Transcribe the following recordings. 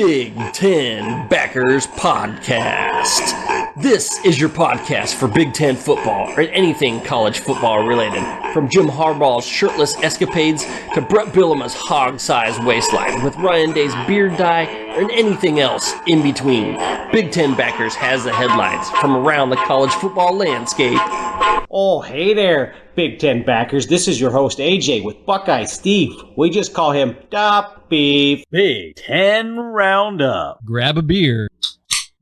Big Ten Backers Podcast. This is your podcast for Big Ten football or anything college football related. From Jim Harbaugh's shirtless escapades to Brett Bielema's hog-sized waistline with Ryan Day's beard dye and anything else in between. Big Ten Backers has the headlines from around the college football landscape. Oh, hey there, Big Ten Backers. This is your host, AJ, with Buckeye Steve. We just call him Da Beef. Big Ten Roundup. Grab a beer.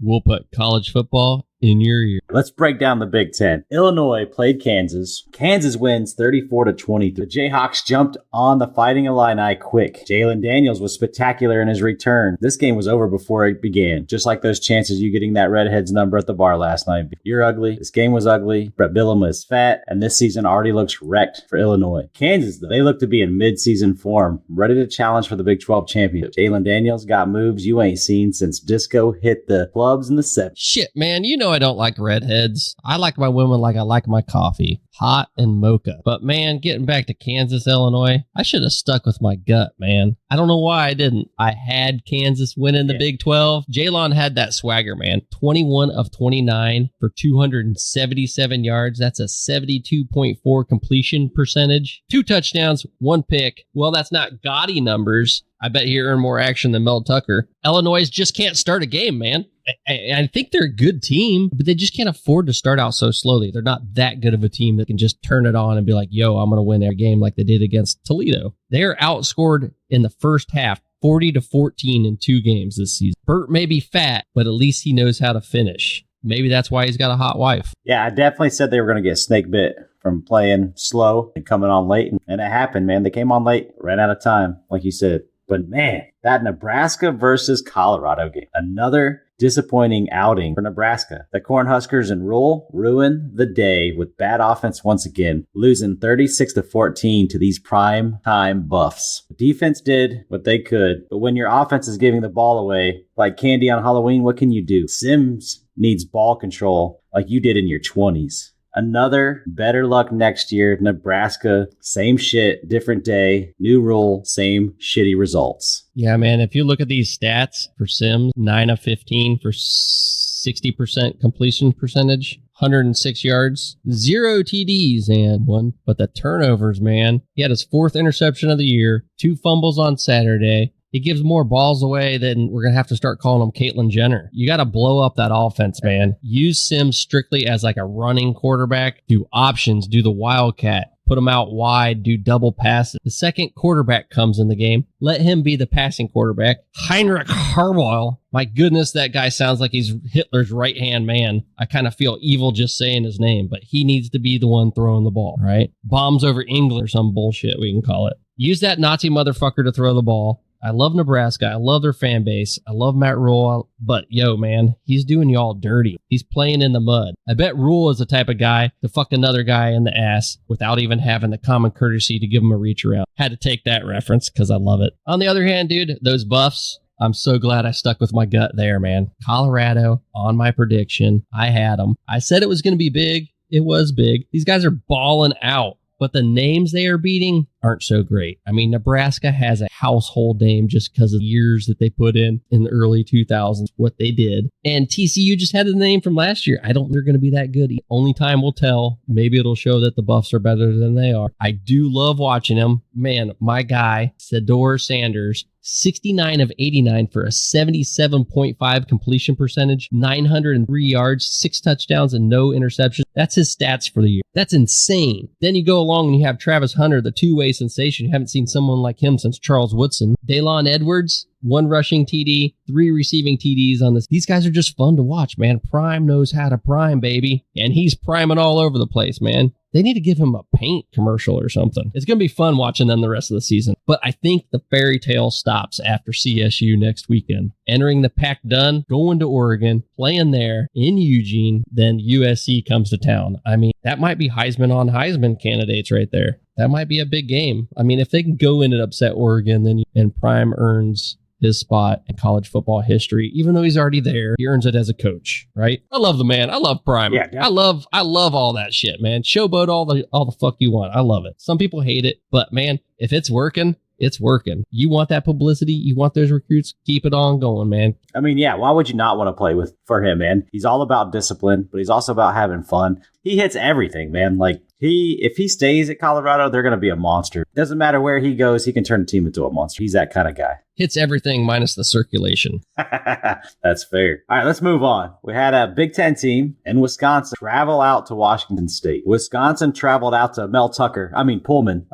We'll put college football in your ear. Let's break down the Big Ten. Illinois played Kansas. Kansas wins 34-20. The Jayhawks jumped on the Fighting Illini quick. Jalen Daniels was spectacular in his return. This game was over before it began, just like those chances you getting that redhead's number at the bar last night. You're ugly. This game was ugly. Brett Bielema is fat, and this season already looks wrecked for Illinois. Kansas, though, they look to be in mid-season form, ready to challenge for the Big 12 championship. Jalen Daniels got moves you ain't seen since Disco hit the clubs in the 70s. Shit, man, you know I don't like redheads. I like my women like I like my coffee. Hot and mocha. But man, getting back to Kansas, Illinois, I should have stuck with my gut, man. I don't know why I didn't. I had Kansas winning the Big 12. Jalon had that swagger, man. 21 of 29 for 277 yards. That's a 72.4 completion percentage. 2 touchdowns, 1 pick. Well, that's not gaudy numbers. I bet he earned more action than Mel Tucker. Illinois just can't start a game, man. I think they're a good team, but they just can't afford to start out so slowly. They're not that good of a team that can just turn it on and be like, yo, I'm going to win every game like they did against Toledo. They're outscored in the first half 40-14 in 2 games this season. Burt may be fat, but at least he knows how to finish. Maybe that's why he's got a hot wife. Yeah, I definitely said they were going to get snake bit from playing slow and coming on late. And it happened, man. They came on late, ran out of time, like you said. But man, that Nebraska versus Colorado game, another disappointing outing for Nebraska. The Cornhuskers and Rule ruined the day with bad offense once again, losing 36-14 to these prime time Buffs. The defense did what they could, but when your offense is giving the ball away like candy on Halloween, what can you do? Sims needs ball control like you did in your 20s. Another better luck next year. Nebraska, same shit, different day, new rule, same shitty results. Yeah, man, if you look at these stats for Sims, 9 of 15 for 60% completion percentage, 106 yards, 0 TDs and 1. But the turnovers, man, he had his 4th interception of the year, 2 fumbles on Saturday. He gives more balls away than we're going to have to start calling him Caitlyn Jenner. You got to blow up that offense, man. Use Sims strictly as like a running quarterback. Do options, do the wildcat. Put him out wide, do double passes. The second quarterback comes in the game. Let him be the passing quarterback. Heinrich Harbaugh. My goodness, that guy sounds like he's Hitler's right-hand man. I kind of feel evil just saying his name, but he needs to be the one throwing the ball, right? Bombs over England or some bullshit, we can call it. Use that Nazi motherfucker to throw the ball. I love Nebraska. I love their fan base. I love Matt Rule. But, yo, man, he's doing y'all dirty. He's playing in the mud. I bet Rule is the type of guy to fuck another guy in the ass without even having the common courtesy to give him a reach around. Had to take that reference because I love it. On the other hand, dude, those Buffs, I'm so glad I stuck with my gut there, man. Colorado, on my prediction, I had them. I said it was going to be big. It was big. These guys are balling out. But the names they are beating aren't so great. I mean, Nebraska has a household name just because of the years that they put in the early 2000s, what they did. And TCU just had the name from last year. I don't think they're going to be that good. Only time will tell. Maybe it'll show that the Buffs are better than they are. I do love watching them. Man, my guy, Sador Sanders, 69 of 89 for a 77.5 completion percentage, 903 yards, 6 touchdowns, and no interceptions. That's his stats for the year. That's insane. Then you go along and you have Travis Hunter, the two-way sensation. You haven't seen someone like him since Charles Woodson. Daylon Edwards, 1 rushing TD, 3 receiving TDs on this. These guys are just fun to watch, man. Prime knows how to prime, baby. And he's priming all over the place, man. They need to give him a paint commercial or something. It's going to be fun watching them the rest of the season. But I think the fairy tale stops after CSU next weekend. Entering the Pac done, going to Oregon, playing there in Eugene, then USC comes to town. I mean, that might be Heisman on Heisman candidates right there. That might be a big game. I mean, if they can go in and upset Oregon, then and Prime earns his spot in college football history. Even though he's already there, he earns it as a coach, right? I love the man. I love Prime. Yeah, I love all that shit, man. Showboat all the fuck you want. I love it. Some people hate it, but man, if it's working, It's working. You want that publicity? You want those recruits? Keep it on going, man. I mean, yeah, why would you not want to play for him, man? He's all about discipline, but he's also about having fun. He hits everything, man. Like, if he stays at Colorado, they're going to be a monster. Doesn't matter where he goes, he can turn the team into a monster. He's that kind of guy. Hits everything minus the circulation. That's fair. All right, let's move on. We had a Big Ten team in Wisconsin travel out to Washington State. Wisconsin traveled out to Pullman.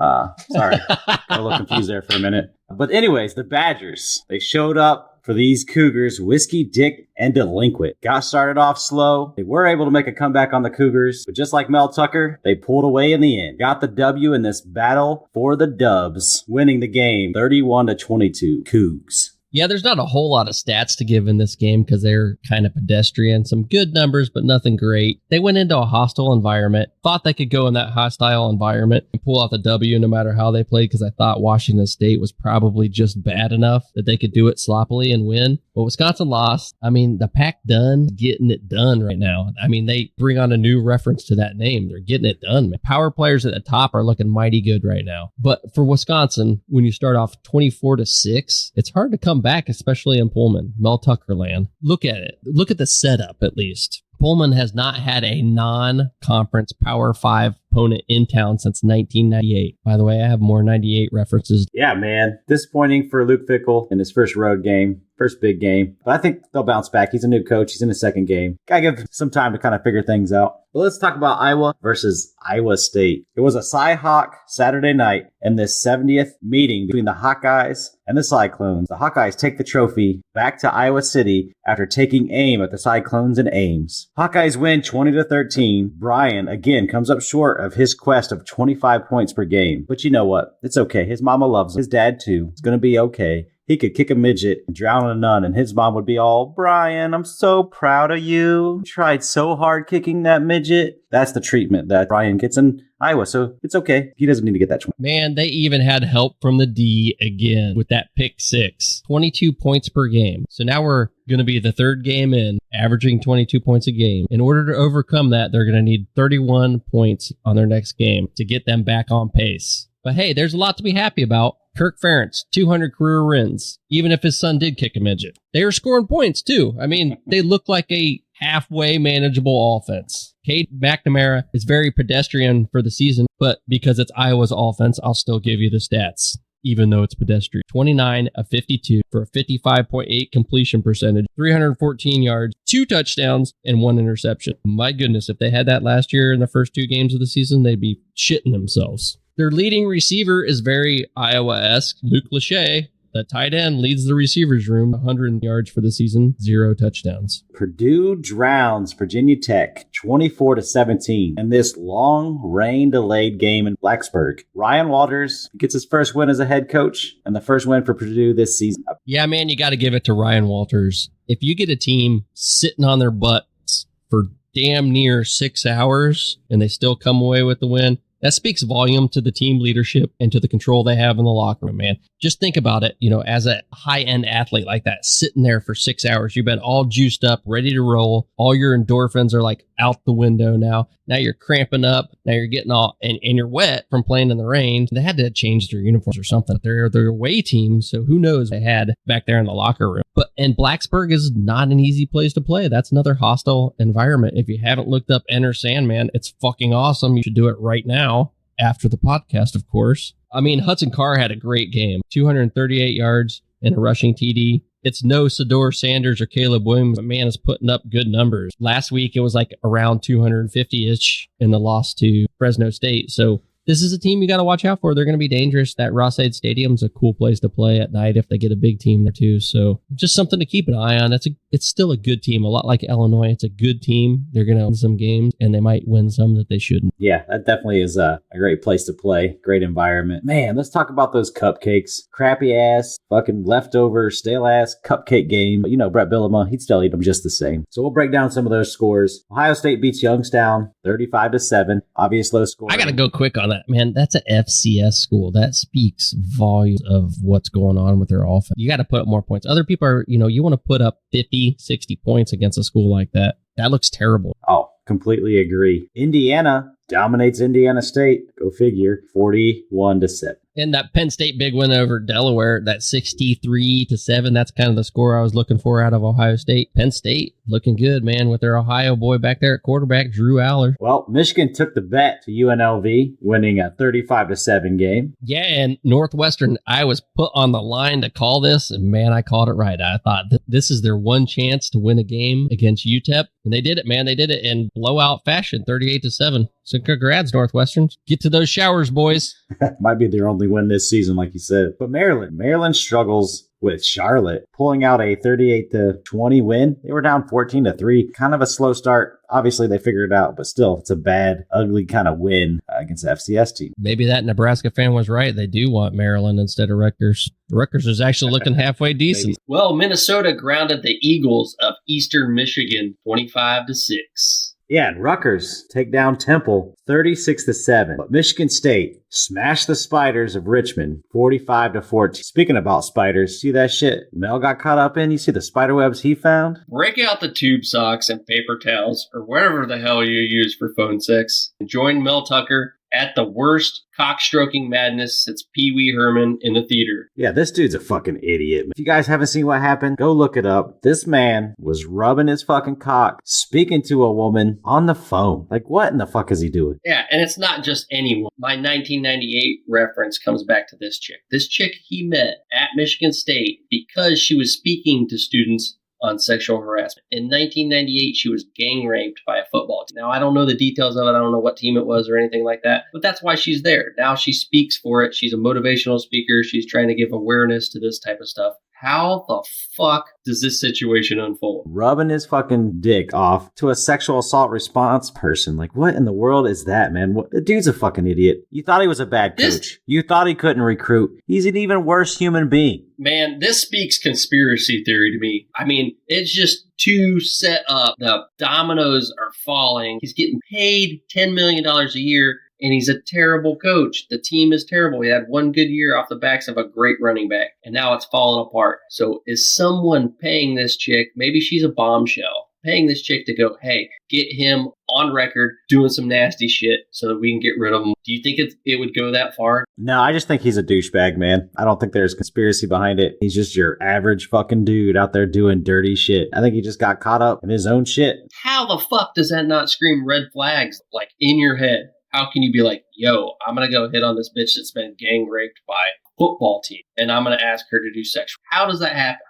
Sorry, got a little confused there for a minute. But anyways, the Badgers, they showed up for these Cougars, whiskey, dick, and delinquent. Got started off slow. They were able to make a comeback on the Cougars, but just like Mel Tucker, they pulled away in the end. Got the W in this battle for the Dubs, winning the game 31-22. Cougs. Yeah, there's not a whole lot of stats to give in this game because they're kind of pedestrian. Some good numbers, but nothing great. They went into a hostile environment, thought they could go in that hostile environment and pull out the W no matter how they played, because I thought Washington State was probably just bad enough that they could do it sloppily and win. But Wisconsin lost. I mean, the Pac done getting it done right now. I mean, they bring on a new reference to that name. They're getting it done, man. Power players at the top are looking mighty good right now. But for Wisconsin, when you start off 24-6, it's hard to come back, especially in Pullman, Mel Tucker land. Look at it. Look at the setup, at least. Pullman has not had a non-conference Power 5 opponent in town since 1998. By the way, I have more 98 references. Yeah, man. Disappointing for Luke Fickell in his first road game, first big game. But I think they'll bounce back. He's a new coach. He's in his second game. Gotta give some time to kind of figure things out. But let's talk about Iowa versus Iowa State. It was a Cy-Hawk Saturday night in this 70th meeting between the Hawkeyes and the Cyclones. The Hawkeyes take the trophy back to Iowa City after taking aim at the Cyclones in Ames. Hawkeyes win 20-13. Brian, again, comes up short of his quest of 25 points per game. But you know what? It's okay. His mama loves him. His dad, too. It's going to be okay. He could kick a midget and drown a nun, and his mom would be all, Brian, I'm so proud of you. You tried so hard kicking that midget. That's the treatment that Brian gets in Iowa, so it's okay. He doesn't need to get that 20. Man, they even had help from the D again with that pick six. 22 points per game. So now we're going to be the third game in, averaging 22 points a game. In order to overcome that, they're going to need 31 points on their next game to get them back on pace. But hey, there's a lot to be happy about. Kirk Ferentz, 200 career wins, even if his son did kick a midget. They were scoring points, too. I mean, they look like a halfway manageable offense. Cade McNamara is very pedestrian for the season, but because it's Iowa's offense, I'll still give you the stats, even though it's pedestrian. 29 of 52 for a 55.8 completion percentage, 314 yards, 2 touchdowns, and 1 interception. My goodness, if they had that last year in the first 2 games of the season, they'd be shitting themselves. Their leading receiver is very Iowa-esque. Luke Lachey, the tight end, leads the receivers room, 100 yards for the season, 0 touchdowns. Purdue drowns Virginia Tech 24-17 in this long rain-delayed game in Blacksburg. Ryan Walters gets his first win as a head coach and the first win for Purdue this season. Yeah, man, you got to give it to Ryan Walters. If you get a team sitting on their butts for damn near 6 hours and they still come away with the win, that speaks volume to the team leadership and to the control they have in the locker room, man. Just think about it, as a high-end athlete like that, sitting there for 6 hours. You've been all juiced up, ready to roll. All your endorphins are like out the window now. Now you're cramping up. Now you're getting all, and you're wet from playing in the rain. They had to change their uniforms or something. They're away team, so who knows what they had back there in the locker room. And Blacksburg is not an easy place to play. That's another hostile environment. If you haven't looked up Enter Sandman, it's fucking awesome. You should do it right now after the podcast, of course. I mean, Hudson Carr had a great game. 238 yards and a rushing TD. It's no Sador Sanders or Caleb Williams, but man is putting up good numbers. Last week, it was like around 250-ish in the loss to Fresno State. So this is a team you got to watch out for. They're going to be dangerous. That Ross-Ade Stadium's a cool place to play at night if they get a big team there too. So just something to keep an eye on. It's still a good team. A lot like Illinois. It's a good team. They're going to win some games and they might win some that they shouldn't. Yeah, that definitely is a great place to play. Great environment. Man, let's talk about those cupcakes. Crappy ass, fucking leftover, stale ass cupcake game. But Brett Bielema, he'd still eat them just the same. So we'll break down some of those scores. Ohio State beats Youngstown 35-7. Obvious low score. I got to go quick on that, man. That's a FCS school. That speaks volumes of what's going on with their offense. You got to put up more points. Other people are, you want to put up 50, 60 points against a school like that. That looks terrible. Oh, completely agree. Indiana dominates Indiana State. Go figure. 41-7. And that Penn State big win over Delaware, that 63-7, that's kind of the score I was looking for out of Ohio State. Penn State looking good, man, with their Ohio boy back there at quarterback, Drew Aller. Well, Michigan took the bet to UNLV, winning a 35-7 game. Yeah, and Northwestern, I was put on the line to call this, and man, I called it right. I thought this is their one chance to win a game against UTEP, and they did it, man. They did it in blowout fashion, 38-7. So congrats, Northwestern. Get to those showers, boys. Might be their only win this season, like you said. But Maryland struggles with Charlotte, pulling out a 38-20 win. They were down 14-3. Kind of a slow start. Obviously, they figured it out, but still, it's a bad, ugly kind of win against the FCS team. Maybe that Nebraska fan was right. They do want Maryland instead of Rutgers. Rutgers is actually looking halfway decent. Well, Minnesota grounded the Eagles of Eastern Michigan 25-6. Yeah, and Rutgers take down Temple 36-7. But Michigan State smashed the Spiders of Richmond 45-14. Speaking about spiders, see that shit Mel got caught up in? You see the spider webs he found? Break out the tube socks and paper towels, or whatever the hell you use for phone sex, and join Mel Tucker at the worst cock-stroking madness since Pee Wee Herman in the theater. Yeah, this dude's a fucking idiot. If you guys haven't seen what happened, go look it up. This man was rubbing his fucking cock, speaking to a woman on the phone. Like, what in the fuck is he doing? Yeah, and it's not just anyone. My 1998 reference comes back to this chick. This chick he met at Michigan State because she was speaking to students on sexual harassment. In 1998, she was gang raped by a football team. Now, I don't know the details of it. I don't know what team it was or anything like that, but that's why she's there. Now she speaks for it. She's a motivational speaker. She's trying to give awareness to this type of stuff. How the fuck does this situation unfold? Rubbing his fucking dick off to a sexual assault response person. Like, what in the world is that, man? The dude's a fucking idiot. You thought he was a bad coach. You thought he couldn't recruit. He's an even worse human being. Man, this speaks conspiracy theory to me. I mean, it's just too set up. The dominoes are falling. He's getting paid $10 million a year. And he's a terrible coach. The team is terrible. He had one good year off the backs of a great running back. And now it's falling apart. So is someone paying this chick, maybe she's a bombshell, paying this chick to go, hey, get him on record doing some nasty shit so that we can get rid of him? Do you think it would go that far? No, I just think he's a douchebag, man. I don't think there's conspiracy behind it. He's just your average fucking dude out there doing dirty shit. I think he just got caught up in his own shit. How the fuck does that not scream red flags, like, in your head? How can you be like, yo, I'm going to go hit on this bitch that's been gang raped by a football team, and I'm going to ask her to do sexual? How does that happen?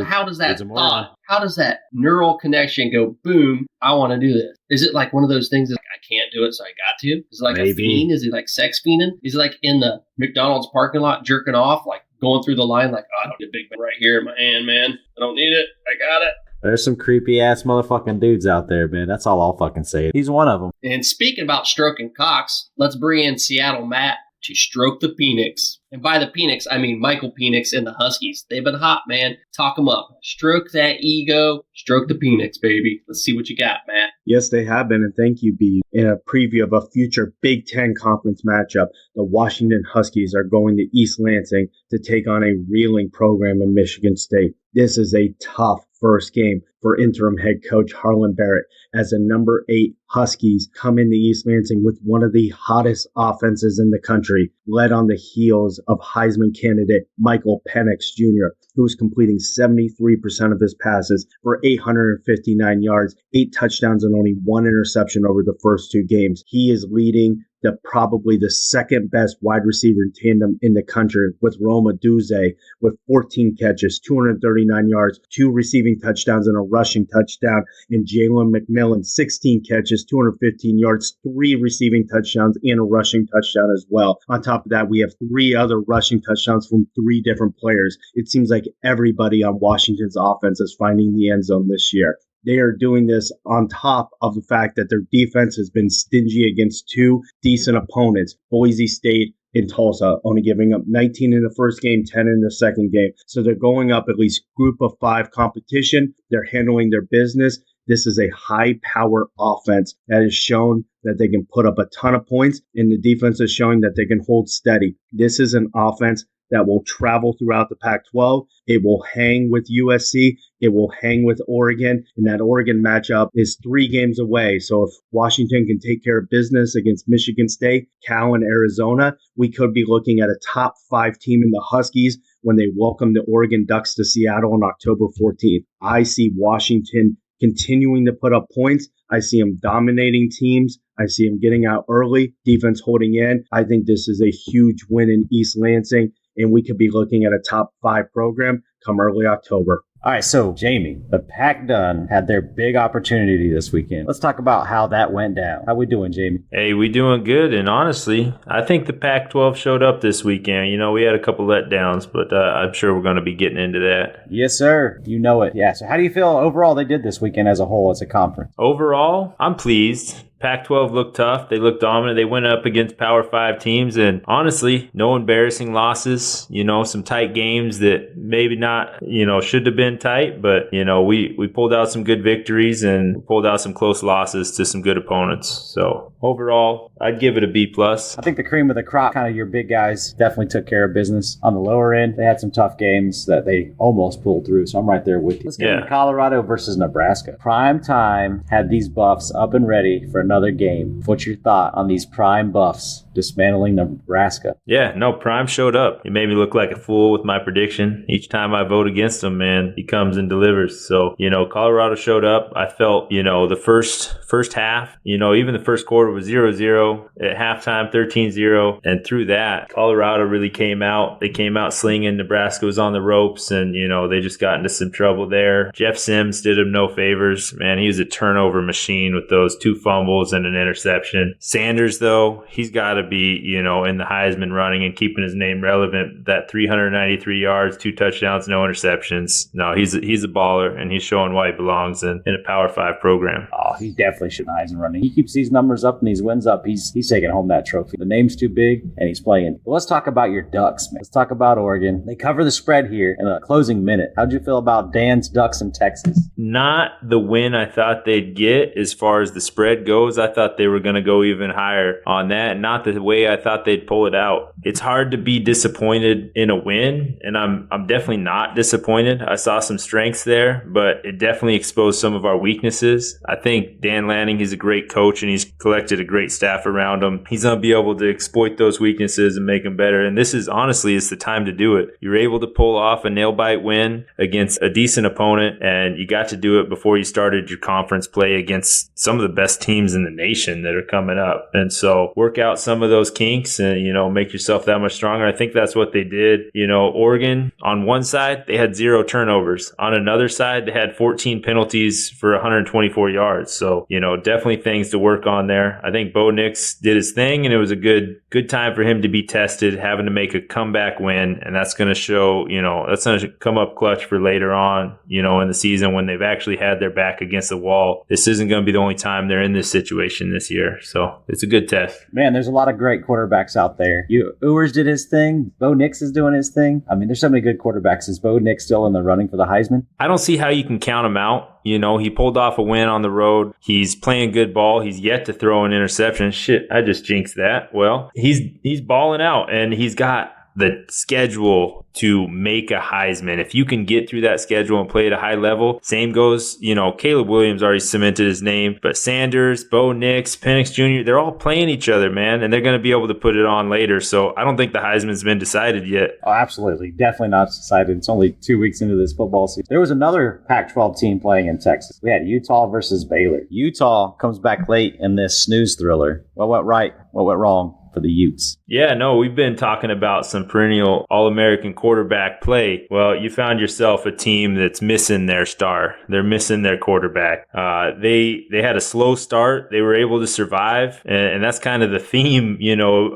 How does that thought, how does that neural connection go, boom, I want to do this? Is it like one of those things that I can't do it, so I got to? Is it like a fiend? Is he like sex fiending? Is it like in the McDonald's parking lot jerking off, like going through the line, like, oh, I don't need a big man right here in my hand, man. I don't need it. I got it. There's some creepy ass motherfucking dudes out there, man. That's all I'll fucking say. He's one of them. And speaking about stroking cocks, let's bring in Seattle Matt to stroke the Penix. And by the Penix, I mean Michael Penix and the Huskies. They've been hot, man. Talk them up. Stroke that ego. Stroke the Penix, baby. Let's see what you got, Matt. Yes, they have been, and thank you, Beve. In a preview of a future Big Ten conference matchup, the Washington Huskies are going to East Lansing to take on a reeling program in Michigan State. This is a tough first game for interim head coach Harlan Barrett, as the number 8 Huskies come into East Lansing with one of the hottest offenses in the country, led on the heels of Heisman candidate Michael Penix Jr., who's completing 73% of his passes for 859 yards, 8 touchdowns, and only 1 interception over the first 2 games. He is leading probably the second best wide receiver tandem in the country, with Roma Duze with 14 catches, 239 yards, 2 receiving touchdowns and a rushing touchdown, and Jalen McMillan, 16 catches, 215 yards, 3 receiving touchdowns and a rushing touchdown as well. On top of that, we have 3 other rushing touchdowns from 3 different players. It seems like everybody on Washington's offense is finding the end zone this year. They are doing this on top of the fact that their defense has been stingy against 2 decent opponents, Boise State and Tulsa, only giving up 19 in the first game, 10 in the second game. So they're going up at least group of 5 competition. They're handling their business. This is a high-power offense that has shown that they can put up a ton of points, and the defense is showing that they can hold steady. This is an offense that will travel throughout the Pac-12. It will hang with USC. It will hang with Oregon. And that Oregon matchup is 3 games away. So if Washington can take care of business against Michigan State, Cal, and Arizona, we could be looking at a top 5 team in the Huskies when they welcome the Oregon Ducks to Seattle on October 14th. I see Washington continuing to put up points. I see them dominating teams. I see them getting out early, defense holding in. I think this is a huge win in East Lansing, and we could be looking at a top 5 program come early October. All right, so Jamie, the Pac-Dun had their big opportunity this weekend. Let's talk about how that went down. How we doing, Jamie? Hey, we doing good, and honestly, I think the Pac-12 showed up this weekend. You know, we had a couple letdowns, but I'm sure we're going to be getting into that. Yes, sir. You know it. Yeah, so how do you feel overall they did this weekend as a whole, as a conference? Overall, I'm pleased. Pac-12 looked tough. They looked dominant. They went up against Power 5 teams, and honestly, no embarrassing losses. You know, some tight games that maybe not, should have been tight, but, we pulled out some good victories and pulled out some close losses to some good opponents. So overall, I'd give it a B+. I think the cream of the crop, kind of your big guys, definitely took care of business. On the lower end, they had some tough games that they almost pulled through, so I'm right there with you. Let's get into Colorado versus Nebraska. Prime time had these Buffs up and ready for another game. What's your thought on these prime Buffs dismantling Nebraska? Yeah, no, Prime showed up. He made me look like a fool with my prediction. Each time I vote against him, man, he comes and delivers. So, Colorado showed up. I felt, the first half, even the first quarter was 0-0. At halftime, 13-0. And through that, Colorado really came out. They came out slinging. Nebraska was on the ropes, and, they just got into some trouble there. Jeff Sims did him no favors. Man, he was a turnover machine with those 2 fumbles and an interception. Sanders, though, he's got to be, in the Heisman running and keeping his name relevant. That 393 yards, 2 touchdowns, no interceptions. No, he's a baller, and he's showing why he belongs in a Power 5 program. Oh, he definitely should Heisman running. He keeps these numbers up and these wins up. He's taking home that trophy. The name's too big, and he's playing. But let's talk about your Ducks, man. Let's talk about Oregon. They cover the spread here in the closing minute. How'd you feel about Dan's Ducks in Texas? Not the win I thought they'd get as far as the spread goes. I thought they were going to go even higher on that. Not the way I thought they'd pull it out. It's hard to be disappointed in a win, and I'm definitely not disappointed. I saw some strengths there, but it definitely exposed some of our weaknesses. I think Dan Lanning, he's a great coach, and he's collected a great staff around him. He's going to be able to exploit those weaknesses and make them better, and this is honestly, it's the time to do it. You're able to pull off a nail-bite win against a decent opponent, and you got to do it before you started your conference play against some of the best teams in the nation that are coming up. And so work out some of those kinks and, make yourself that much stronger. I think that's what they did. Oregon, on one side, they had 0 turnovers. On another side, they had 14 penalties for 124 yards. So, definitely things to work on there. I think Bo Nix did his thing, and it was a good time for him to be tested, having to make a comeback win. And that's going to show, that's going to come up clutch for later on, in the season when they've actually had their back against the wall. This isn't going to be the only time they're in this situation this year. So it's a good test. Man, there's a lot of great quarterbacks out there. Ewers did his thing. Bo Nix is doing his thing. I mean, there's so many good quarterbacks. Is Bo Nix still in the running for the Heisman? I don't see how you can count him out. He pulled off a win on the road. He's playing good ball. He's yet to throw an interception. Shit, I just jinxed that. Well, he's balling out, and he's got the schedule to make a Heisman. If you can get through that schedule and play at a high level, same goes, Caleb Williams already cemented his name, but Sanders, Bo Nix, Penix Jr., they're all playing each other, man, and they're going to be able to put it on later. So I don't think the Heisman's been decided yet. Oh, absolutely. Definitely not decided. It's only 2 weeks into this football season. There was another Pac-12 team playing in Texas. We had Utah versus Baylor. Utah comes back late in this snooze thriller. What went right? What went wrong for the Utes? Yeah, no, we've been talking about some perennial All-American quarterback play. Well, you found yourself a team that's missing their star. They're missing their quarterback. They had a slow start. They were able to survive, and that's kind of the theme,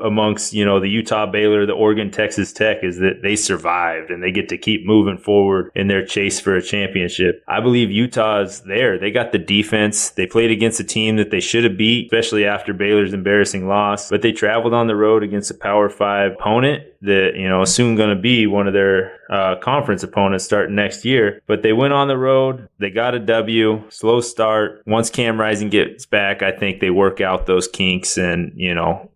amongst, the Utah, Baylor, the Oregon, Texas Tech, is that they survived and they get to keep moving forward in their chase for a championship. I believe Utah's there. They got the defense. They played against a team that they should have beat, especially after Baylor's embarrassing loss, but they traveled on the road against a Power 5 opponent that, is soon going to be one of their conference opponents starting next year. But they went on the road. They got a W, slow start. Once Cam Rising gets back, I think they work out those kinks and,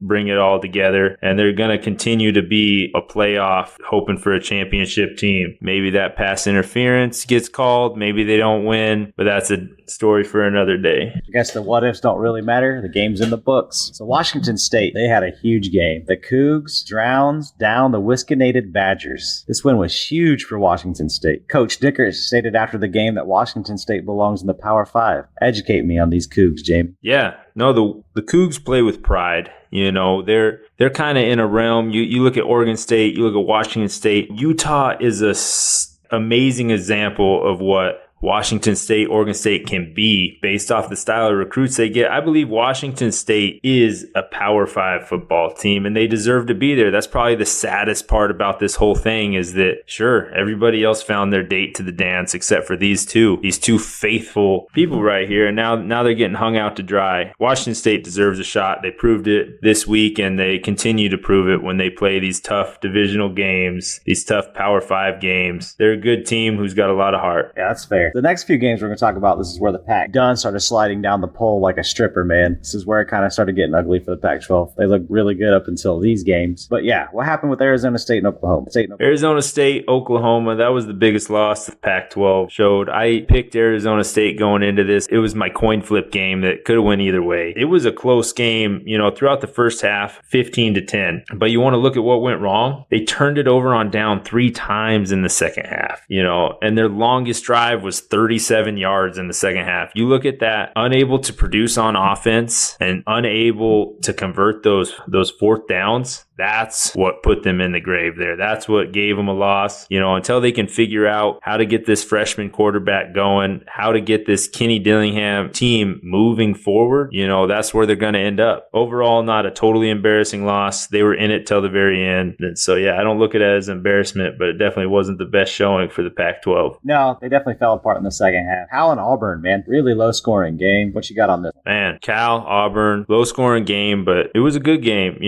bring it all together. And they're going to continue to be a playoff, hoping for a championship team. Maybe that pass interference gets called. Maybe they don't win, but that's a story for another day. I guess the what ifs don't really matter. The game's in the books. So Washington State, they had a huge game. The Cougs drowns down the Wisconsin Badgers. This win was huge for Washington State. Coach Dicker stated after the game that Washington State belongs in the Power 5. Educate me on these Cougs, Jamie. Yeah. No, the Cougs play with pride. They're kind of in a realm. You look at Oregon State, you look at Washington State. Utah is a amazing example of what Washington State, Oregon State can be based off the style of recruits they get. I believe Washington State is a Power 5 football team, and they deserve to be there. That's probably the saddest part about this whole thing is that, sure, everybody else found their date to the dance except for these two faithful people right here, and now they're getting hung out to dry. Washington State deserves a shot. They proved it this week, and they continue to prove it when they play these tough divisional games, these tough Power 5 games. They're a good team who's got a lot of heart. Yeah, that's fair. The next few games we're going to talk about, this is where the Pac-10 started sliding down the pole like a stripper, man. This is where it kind of started getting ugly for the Pac-12. They looked really good up until these games. But yeah, what happened with Arizona State and Oklahoma? Arizona State, Oklahoma, that was the biggest loss the Pac-12 showed. I picked Arizona State going into this. It was my coin flip game that could have went either way. It was a close game, throughout the first half, 15-10. But you want to look at what went wrong? They turned it over on down 3 times in the second half, and their longest drive was 37 yards in the second half. You look at that, unable to produce on offense and unable to convert those fourth downs. That's what put them in the grave there. That's what gave them a loss. Until they can figure out how to get this freshman quarterback going, how to get this Kenny Dillingham team moving forward, that's where they're going to end up. Overall, not a totally embarrassing loss. They were in it till the very end. And so, yeah, I don't look at it as embarrassment, but it definitely wasn't the best showing for the Pac-12. No, they definitely fell apart in the second half. Cal and Auburn, man, really low scoring game. What you got on this? Man, Cal, Auburn, low scoring game, but it was a good game.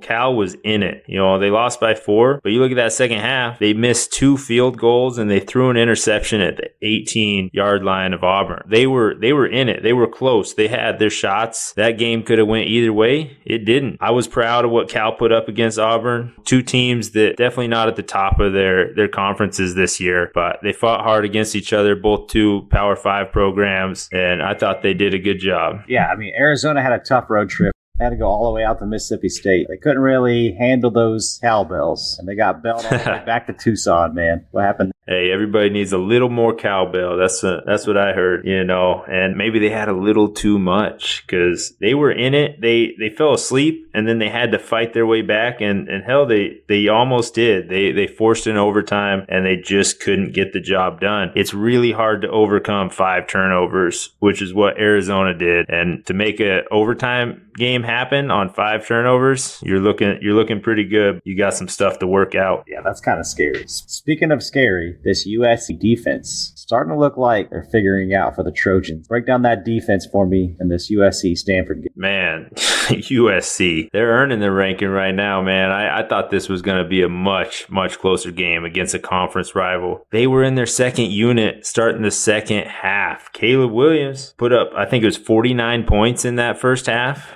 Cal was in it. They lost by 4, but you look at that second half, they missed 2 field goals and they threw an interception at the 18-yard line of Auburn. They were in it. They were close. They had their shots. That game could have went either way. It didn't. I was proud of what Cal put up against Auburn. 2 teams that definitely not at the top of their conferences this year, but they fought hard against each other, both 2 Power 5 programs, and I thought they did a good job. Yeah, Arizona had a tough road trip. They had to go all the way out to Mississippi State. They couldn't really handle those cowbells, and they got belled all the way back to Tucson, man. What happened? Hey, everybody needs a little more cowbell. That's what I heard, and maybe they had a little too much because they were in it. They fell asleep and then they had to fight their way back, and hell, they almost did. They forced an overtime and they just couldn't get the job done. It's really hard to overcome 5 turnovers, which is what Arizona did, and to make an overtime game happen on 5 turnovers, you're looking pretty good. You got some stuff to work out. Yeah, that's kind of scary. Speaking of scary, this USC defense starting to look like they're figuring out for the Trojans. Break down that defense for me in this USC Stanford game. Man, USC, they're earning their ranking right now, man. I thought this was going to be a much, much closer game against a conference rival. They were in their second unit starting the second half. Caleb Williams put up, I think it was 49 points in that first half.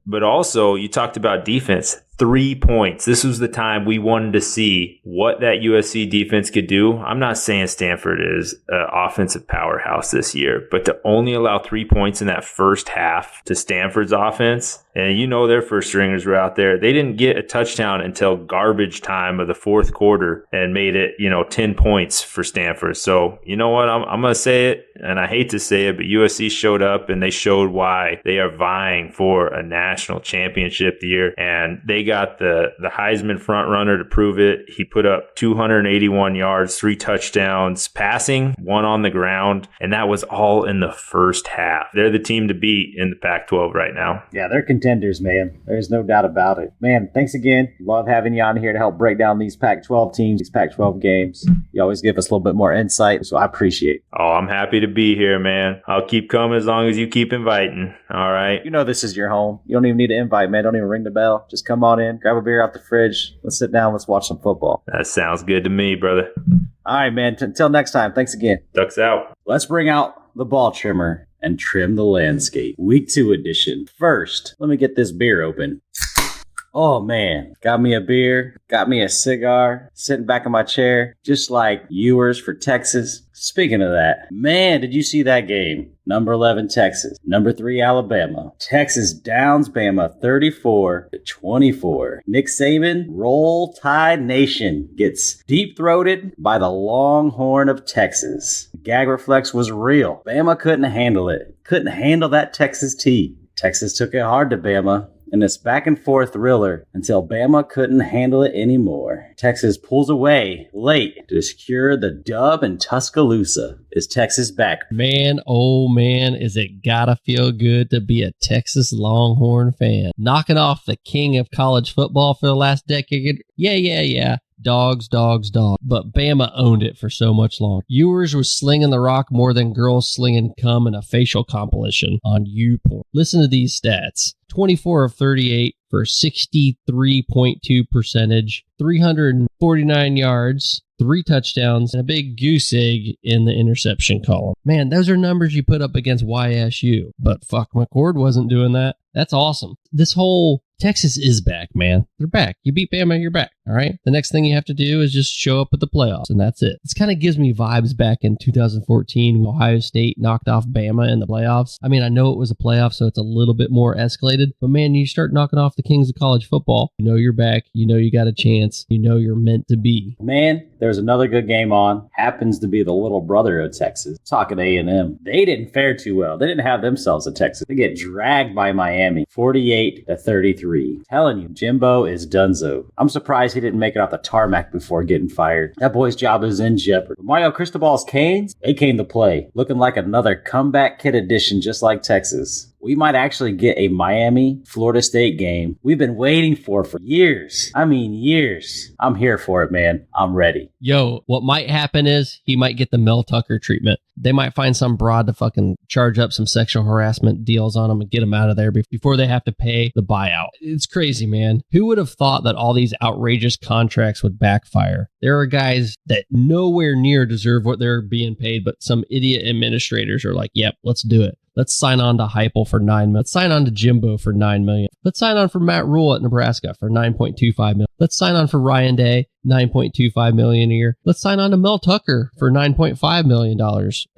But also, you talked about defense. 3 points. This was the time we wanted to see what that USC defense could do. I'm not saying Stanford is an offensive powerhouse this year, but to only allow 3 points in that first half to Stanford's offense, and their first stringers were out there. They didn't get a touchdown until garbage time of the fourth quarter and made it, 10 points for Stanford. So, you know what? I'm going to say it, and I hate to say it, but USC showed up and they showed why they are vying for a national championship year, and they got the Heisman front runner to prove it. He put up 281 yards, 3 touchdowns, passing, 1 on the ground, and that was all in the first half. They're the team to beat in the Pac-12 right now. Yeah, they're contenders, man. There's no doubt about it. Man, thanks again. Love having you on here to help break down these Pac-12 teams, these Pac-12 games. You always give us a little bit more insight, so I appreciate it. Oh, I'm happy to be here, man. I'll keep coming as long as you keep inviting. All right. This is your home. You don't even need to invite, man. Don't even ring the bell. Just come on in, grab a beer out the fridge. Let's sit down. Let's watch some football. That sounds good to me, brother. All right, man. Until next time. Thanks again. Ducks out. Let's bring out the ball trimmer and trim the landscape. Week 2 edition. First, let me get this beer open. Oh, man. Got me a beer. Got me a cigar. Sitting back in my chair. Just like Ewers for Texas. Speaking of that, man, did you see that game? Number 11, Texas. Number 3, Alabama. Texas downs Bama 34-24. Nick Saban, Roll Tide Nation, gets deep-throated by the Longhorn of Texas. Gag reflex was real. Bama couldn't handle it. Couldn't handle that Texas tea. Texas took it hard to Bama in this back-and-forth thriller until Bama couldn't handle it anymore. Texas pulls away late to secure the dub in Tuscaloosa. Is Texas back? Man, oh man, is it gotta feel good to be a Texas Longhorn fan. Knocking off the king of college football for the last decade. Yeah. Dogs. But Bama owned it for so much longer. Ewers was slinging the rock more than girls slinging cum in a facial compilation on YouPorn. Listen to these stats. 24 of 38 for 63.2 percentage, 349 yards, 3 touchdowns, and a big goose egg in the interception column. Man, those are numbers you put up against YSU. But fuck, McCord wasn't doing that. That's awesome. This whole Texas is back, man. They're back. You beat Bama, you're back. All right. The next thing you have to do is just show up at the playoffs, and that's it. This kind of gives me vibes back in 2014 when Ohio State knocked off Bama in the playoffs. I mean, I know it was a playoff, so it's a little bit more escalated. But man, you start knocking off the kings of college football. You know you're back. You know you got a chance. You know you're meant to be. Man, there's another good game on. Happens to be the little brother of Texas. Talking A&M. They didn't fare too well. They didn't have themselves a Texas. They get dragged by Miami, 48-33. Telling you, Jimbo is donezo. I'm surprised he didn't make it off the tarmac before getting fired. That boy's job is in jeopardy. Mario Cristobal's Canes, they came to play, looking like another comeback kid edition just like Texas. We might actually get a Miami-Florida State game we've been waiting for years. I mean, years. I'm here for it, man. I'm ready. Yo, what might happen is he might get the Mel Tucker treatment. They might find some broad to fucking charge up some sexual harassment deals on him and get him out of there before they have to pay the buyout. It's crazy, man. Who would have thought that all these outrageous contracts would backfire? There are guys that nowhere near deserve what they're being paid, but some idiot administrators are like, yep, let's do it. Let's sign on to Heupel for $9 million. Let's sign on to Jimbo for $9 million. Let's sign on for Matt Rule at Nebraska for $9.25 million. Let's sign on for Ryan Day, $9.25 million a year. Let's sign on to Mel Tucker for $9.5 million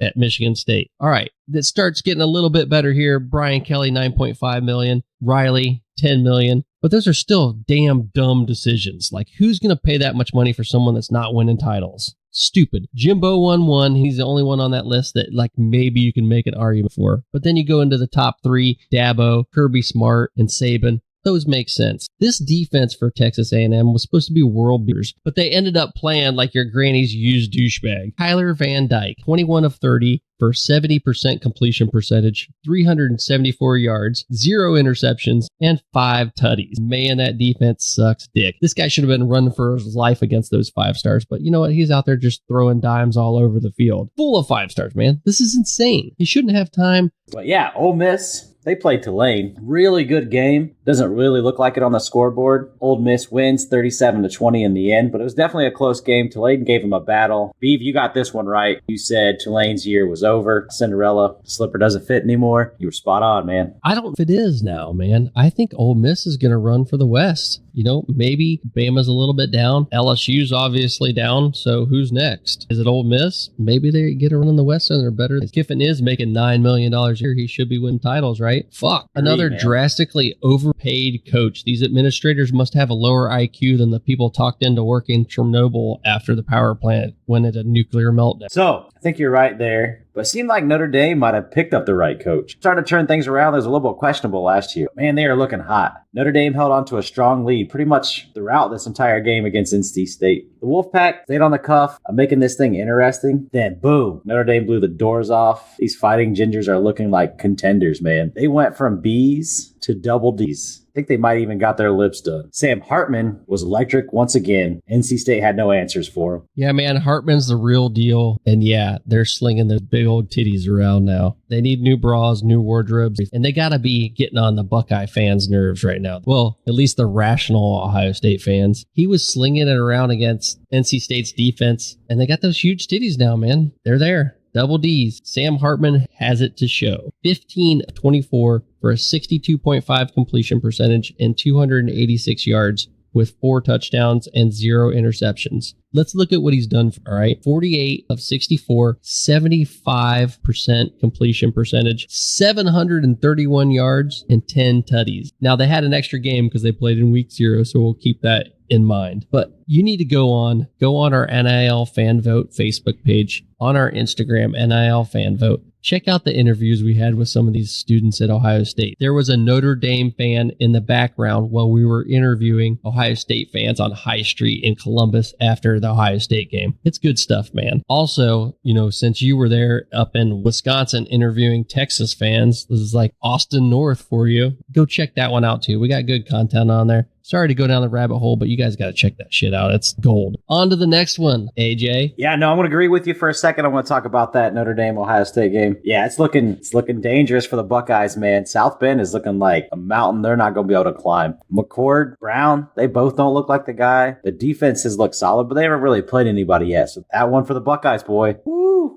at Michigan State. All right, that starts getting a little bit better here. Brian Kelly, $9.5 million. Riley, $10 million. But those are still damn dumb decisions. Like, who's going to pay that much money for someone that's not winning titles? Stupid. Jimbo won one. He's the only one on that list that like maybe you can make an argument for. But then you go into the top 3, Dabo, Kirby Smart, and Saban. Those make sense. This defense for Texas A&M was supposed to be world beaters, but they ended up playing like your granny's used douchebag. Tyler Van Dyke, 21 of 30 for 70% completion percentage, 374 yards, 0 interceptions, and 5 tutties. Man, that defense sucks dick. This guy should have been running for his life against those 5 stars, but you know what? He's out there just throwing dimes all over the field. Full of 5 stars, man. This is insane. He shouldn't have time. But yeah, Ole Miss, they played Tulane. Really good game. Doesn't really look like it on the scoreboard. Ole Miss wins 37-20 in the end, but it was definitely a close game. Tulane gave them a battle. Beve, you got this one right. You said Tulane's year was over. Cinderella slipper doesn't fit anymore. You were spot on, man. I don't know if it is now, man. I think Ole Miss is going to run for the West. You know, maybe Bama's a little bit down. LSU's obviously down. So who's next? Is it Ole Miss? Maybe they get a run in the West and they're better. Kiffin is making $9 million a year. He should be winning titles, right? Fuck. Another drastically overpaid coach. These administrators must have a lower IQ than the people talked into working Chernobyl after the power plant went into nuclear meltdown. So I think you're right there. But it seemed like Notre Dame might have picked up the right coach. Started to turn things around. They was a little bit questionable last year. Man, they are looking hot. Notre Dame held on to a strong lead pretty much throughout this entire game against NC State. The Wolfpack stayed on the cuff, making this thing interesting. Then, boom, Notre Dame blew the doors off. These Fighting Gingers are looking like contenders, man. They went from B's to double D's think they might even got their lips done. Sam Hartman was electric once again. NC State had no answers for him. Yeah, man, Hartman's the real deal. And yeah, they're slinging those big old titties around now. They need new bras, new wardrobes, and they got to be getting on the Buckeye fans' nerves right now. Well, at least the rational Ohio State fans. He was slinging it around against NC State's defense, and they got those huge titties now, man. They're there. Double D's. Sam Hartman has it to show. 15 of 24 for a 62.5 completion percentage and 286 yards with 4 touchdowns and 0 interceptions. Let's look at what he's done. All right. 48 of 64, 75% completion percentage, 731 yards and 10 tutties. Now they had an extra game because they played in week 0. So we'll keep that in mind. But you need to go on our NIL fan vote Facebook page, on our Instagram NIL fan vote. Check out the interviews we had with some of these students at Ohio State. There was a Notre Dame fan in the background while we were interviewing Ohio State fans on High Street in Columbus after the Ohio State game. It's good stuff, man. Also, since you were there up in Wisconsin interviewing Texas fans, this is like Austin North for you. Go check that one out too. We got good content on there. Sorry to go down the rabbit hole, but you guys got to check that shit out. It's gold. On to the next one, AJ. Yeah, no, I'm going to agree with you for a second. I want to talk about that Notre Dame Ohio State game. Yeah, it's looking dangerous for the Buckeyes, man. South Bend is looking like a mountain they're not going to be able to climb. McCord, Brown, they both don't look like the guy. The defenses look solid, but they haven't really played anybody yet. So that one for the Buckeyes, boy,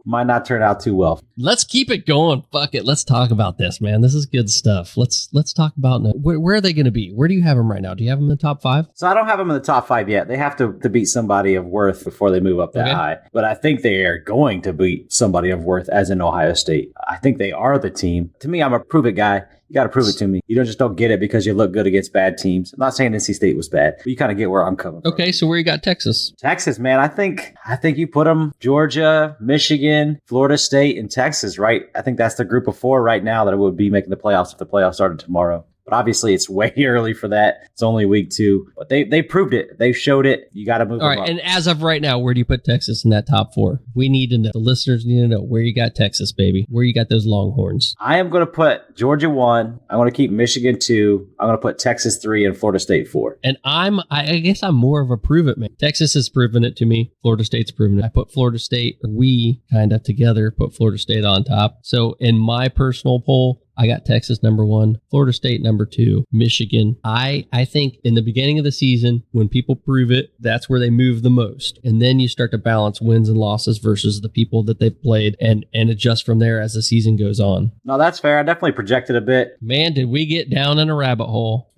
might not turn out too well. Let's keep it going. Fuck it. Let's talk about this, man. This is good stuff. Let's talk about where are they going to be? Where do you have them right now? Do you have them in the top 5? So I don't have them in the top 5 yet. They have to beat somebody of worth before they move up that high. But I think they are going to beat somebody of worth, as in Ohio State. I think they are the team. To me, I'm a prove it guy. You got to prove it to me. You don't get it because you look good against bad teams. I'm not saying NC State was bad, but you kind of get where I'm coming from. Okay, so where you got Texas? Texas, man. I think you put them Georgia, Michigan, Florida State, and Texas, right? I think that's the group of 4 right now that would be making the playoffs if the playoffs started tomorrow. But obviously, it's way early for that. It's only week 2. But they proved it. They showed it. You got to move All them right, up. and as of right now, where do you put Texas in that top 4? We need to know. The listeners need to know where you got Texas, baby. Where you got those Longhorns. I am going to put Georgia 1. I'm going to keep Michigan 2. I'm going to put Texas 3 and Florida State 4. And I guess I'm more of a prove it man. Texas has proven it to me. Florida State's proven it. I put Florida State, or we kind of together put Florida State on top. So in my personal poll, I got Texas number 1, Florida State number 2, Michigan. I think in the beginning of the season, when people prove it, that's where they move the most. And then you start to balance wins and losses versus the people that they've played and adjust from there as the season goes on. No, that's fair. I definitely projected a bit. Man, did we get down in a rabbit hole.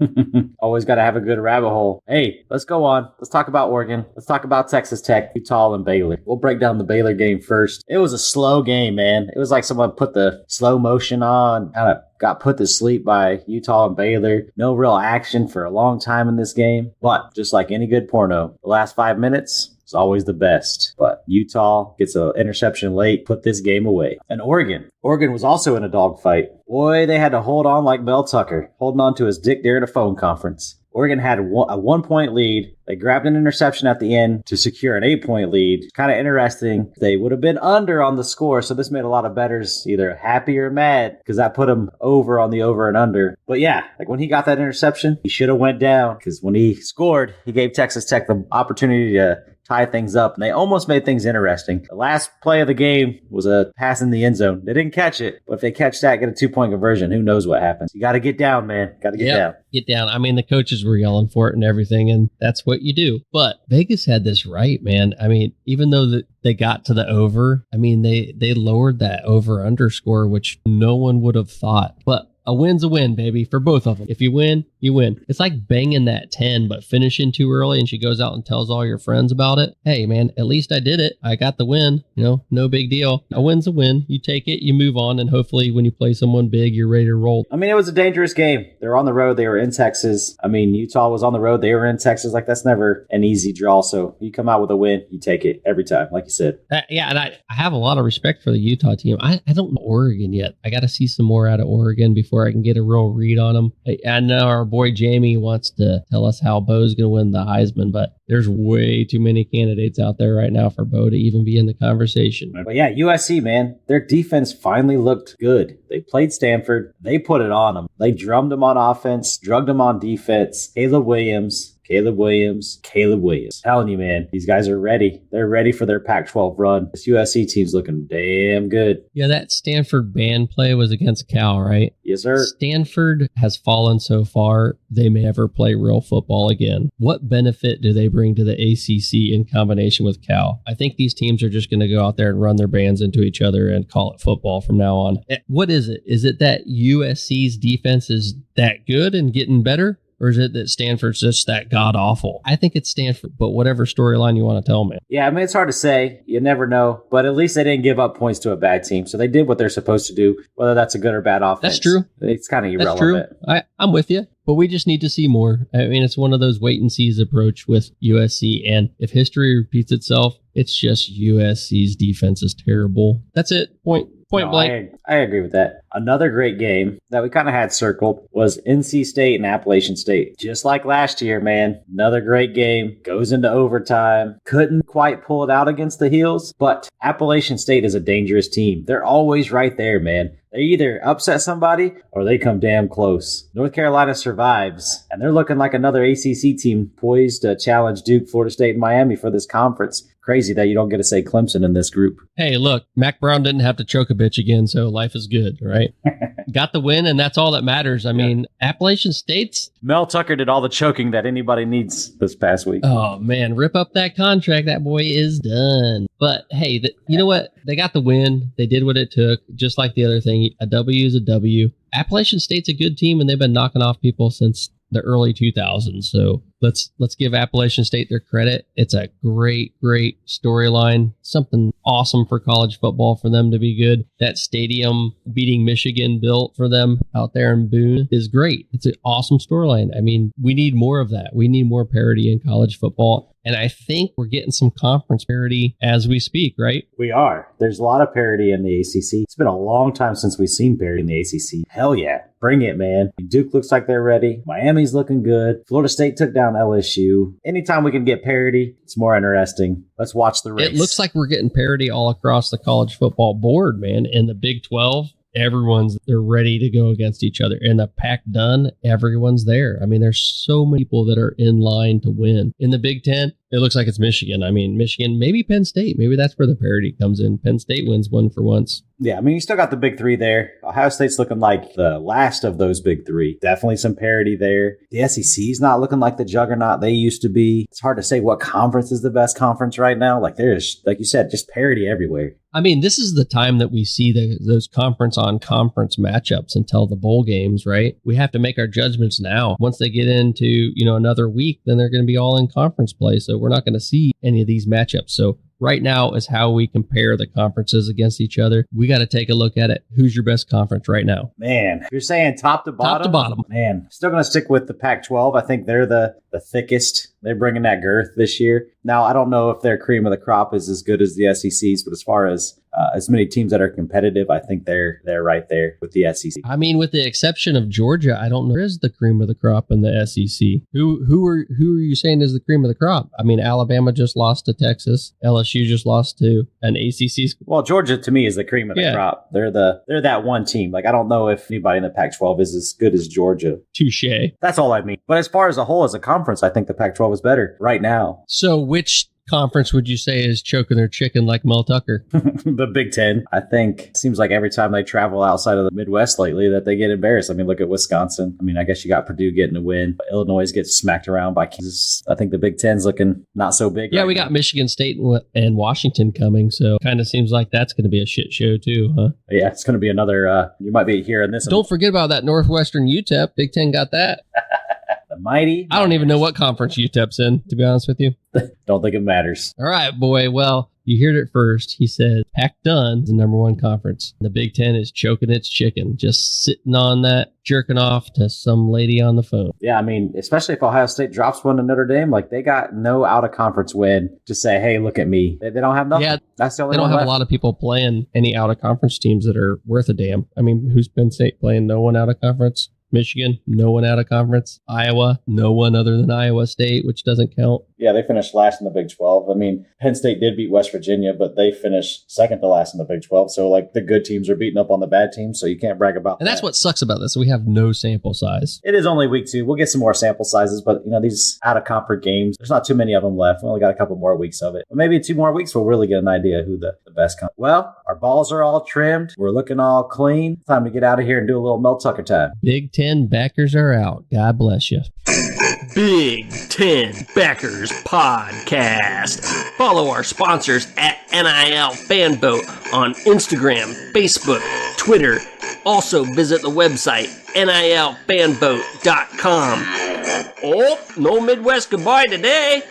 Always got to have a good rabbit hole. Hey, let's go on. Let's talk about Oregon. Let's talk about Texas Tech, Utah, and Baylor. We'll break down the Baylor game first. It was a slow game, man. It was like someone put the slow motion on, kind of got put to sleep by Utah and Baylor. No real action for a long time in this game. But just like any good porno, the last 5 minutes is always the best. But Utah gets an interception late, put this game away. And Oregon was also in a dogfight. Boy, they had to hold on like Mel Tucker, holding on to his dick during a phone conference. Oregon had a 1-point lead. They grabbed an interception at the end to secure an 8-point lead. Kind of interesting. They would have been under on the score, so this made a lot of bettors either happy or mad because that put them over on the over and under. But yeah, like when he got that interception, he should have went down because when he scored, he gave Texas Tech the opportunity to tie things up, and they almost made things interesting. The last play of the game was a pass in the end zone. They didn't catch it, but if they catch that, get a 2-point conversion, who knows what happens. You got to get down, man. Got to get down. Get down. I mean, the coaches were yelling for it and everything, and that's what you do. But Vegas had this right, man. I mean, even though they got to the over, I mean, they lowered that over underscore, which no one would have thought. But a win's a win, baby, for both of them. If you win, you win. It's like banging that 10, but finishing too early, and she goes out and tells all your friends about it. Hey, man, at least I did it. I got the win. No big deal. A win's a win. You take it, you move on, and hopefully when you play someone big, you're ready to roll. I mean, it was a dangerous game. They were on the road. They were in Texas. I mean, Utah was on the road. They were in Texas. Like, that's never an easy draw. So you come out with a win, you take it every time, like you said. Yeah, and I have a lot of respect for the Utah team. I don't know Oregon yet. I got to see some more out of Oregon before where I can get a real read on them. I know our boy Jamie wants to tell us how Bo's going to win the Heisman, but there's way too many candidates out there right now for Bo to even be in the conversation. But yeah, USC, man, their defense finally looked good. They played Stanford. They put it on them. They drummed them on offense, drugged them on defense. Caleb Williams. Telling you, man, these guys are ready. They're ready for their Pac-12 run. This USC team's looking damn good. Yeah, that Stanford band play was against Cal, right? Yes, sir. Stanford has fallen so far, they may never play real football again. What benefit do they bring to the ACC in combination with Cal? I think these teams are just going to go out there and run their bands into each other and call it football from now on. What is it? Is it that USC's defense is that good and getting better? Or is it that Stanford's just that god-awful? I think it's Stanford, but whatever storyline you want to tell me. Yeah, I mean, it's hard to say. You never know. But at least they didn't give up points to a bad team. So they did what they're supposed to do, whether that's a good or bad offense. That's true. It's kind of irrelevant. That's true. I'm with you. But we just need to see more. I mean, it's one of those wait-and-sees approach with USC. And if history repeats itself, it's just USC's defense is terrible. That's it. Point blank. I agree with that. Another great game that we kind of had circled was NC State and Appalachian State. Just like last year, man. Another great game. Goes into overtime. Couldn't quite pull it out against the Heels, but Appalachian State is a dangerous team. They're always right there, man. They either upset somebody or they come damn close. North Carolina survives, and they're looking like another ACC team poised to challenge Duke, Florida State, and Miami for this conference. Crazy that you don't get to say Clemson in this group. Hey, look, Mac Brown didn't have to choke a bitch again, so life is good, right? Got the win, and that's all that matters. I mean, Appalachian State's... Mel Tucker did all the choking that anybody needs this past week. Oh, man, rip up that contract. That boy is done. But, hey, you know what? They got the win. They did what it took, just like the other thing. A W is a W. Appalachian State's a good team, and they've been knocking off people since the early 2000s. So let's give Appalachian State their credit. It's a great storyline. Something awesome for college football for them to be good. That stadium beating Michigan built for them out there in Boone is great. It's an awesome storyline. I mean, we need more of that. We need more parity in college football. And I think we're getting some conference parity as we speak, right? We are. There's a lot of parity in the ACC. It's been a long time since we've seen parity in the ACC. Hell yeah. Bring it, man. Duke looks like they're ready. Miami's looking good. Florida State took down LSU. Anytime we can get parity, it's more interesting. Let's watch the race. It looks like we're getting parity all across the college football board, man. In the Big 12, they're ready to go against each other. In the Pac done, everyone's there. I mean, there's so many people that are in line to win. In the Big 10, it looks like it's Michigan. I mean, Michigan, maybe Penn State. Maybe that's where the parity comes in. Penn State wins one for once. Yeah, I mean, you still got the big three there. Ohio State's looking like the last of those big three. Definitely some parity there. The SEC's not looking like the juggernaut they used to be. It's hard to say what conference is the best conference right now. Like there's, like you said, just parity everywhere. I mean, this is the time that we see those conference-on-conference matchups until the bowl games, right? We have to make our judgments now. Once they get into, another week, then they're going to be all in conference play. So we're not going to see any of these matchups. So right now is how we compare the conferences against each other. We got to take a look at it. Who's your best conference right now? Man, if you're saying top to bottom. Top to bottom. Man, still going to stick with the Pac-12. I think they're the thickest. They're bringing that girth this year. Now, I don't know if their cream of the crop is as good as the SEC's, but as far as many teams that are competitive, I think they're right there with the SEC. I mean, with the exception of Georgia, I don't know where is the cream of the crop in the SEC. Who are you saying is the cream of the crop? I mean, Alabama just lost to Texas. LSU just lost to an ACC school. Well, Georgia to me is the cream of the crop. They're that one team. Like I don't know if anybody in the Pac-12 is as good as Georgia. Touche. That's all I mean. But as far as a whole, as a conference, I think the Pac-12 is better right now. So which conference would you say is choking their chicken like Mel Tucker? The Big Ten. I think it seems like every time they travel outside of the Midwest lately that they get embarrassed. I mean, look at Wisconsin. I mean, I guess you got Purdue getting a win, but Illinois gets smacked around by Kansas. I think the Big Ten's looking not so big. Yeah, we got Michigan State and Washington coming, so kind of seems like that's going to be a shit show too, huh? Yeah, it's going to be another, you might be hearing this. Don't forget about that Northwestern UTEP. Big Ten got that. The mighty. I don't even know what conference UTEP's in, to be honest with you. Don't think it matters. All right, boy. Well, you heard it first. He said Pac-10 is the number one conference. The Big Ten is choking its chicken, just sitting on that, jerking off to some lady on the phone. Yeah, I mean, especially if Ohio State drops one to Notre Dame, like they got no out-of-conference win to say, hey, look at me. They don't have nothing. Yeah, that's the only they don't one have left. a lot of people playing any out-of-conference teams that are worth a damn. I mean, who's Penn State playing? No one out-of-conference. Michigan, no one out of conference. Iowa, no one other than Iowa State, which doesn't count. Yeah, they finished last in the Big 12. I mean, Penn State did beat West Virginia, but they finished second to last in the Big 12. So, like, the good teams are beating up on the bad teams, so you can't brag about that. And that's what sucks about this. We have no sample size. It is only week 2. We'll get some more sample sizes, but, you know, these out-of-conference games, there's not too many of them left. We only got a couple more weeks of it. But maybe 2 more weeks, we'll really get an idea who the best comes. Well, our balls are all trimmed. We're looking all clean. Time to get out of here and do a little Mel Tucker time. Big Ten backers are out. God bless you. Big Ten Backers Podcast. Follow our sponsors at NIL Fanboat on Instagram, Facebook, Twitter. Also visit the website nilfanboat.com. Oh, no Midwest goodbye today.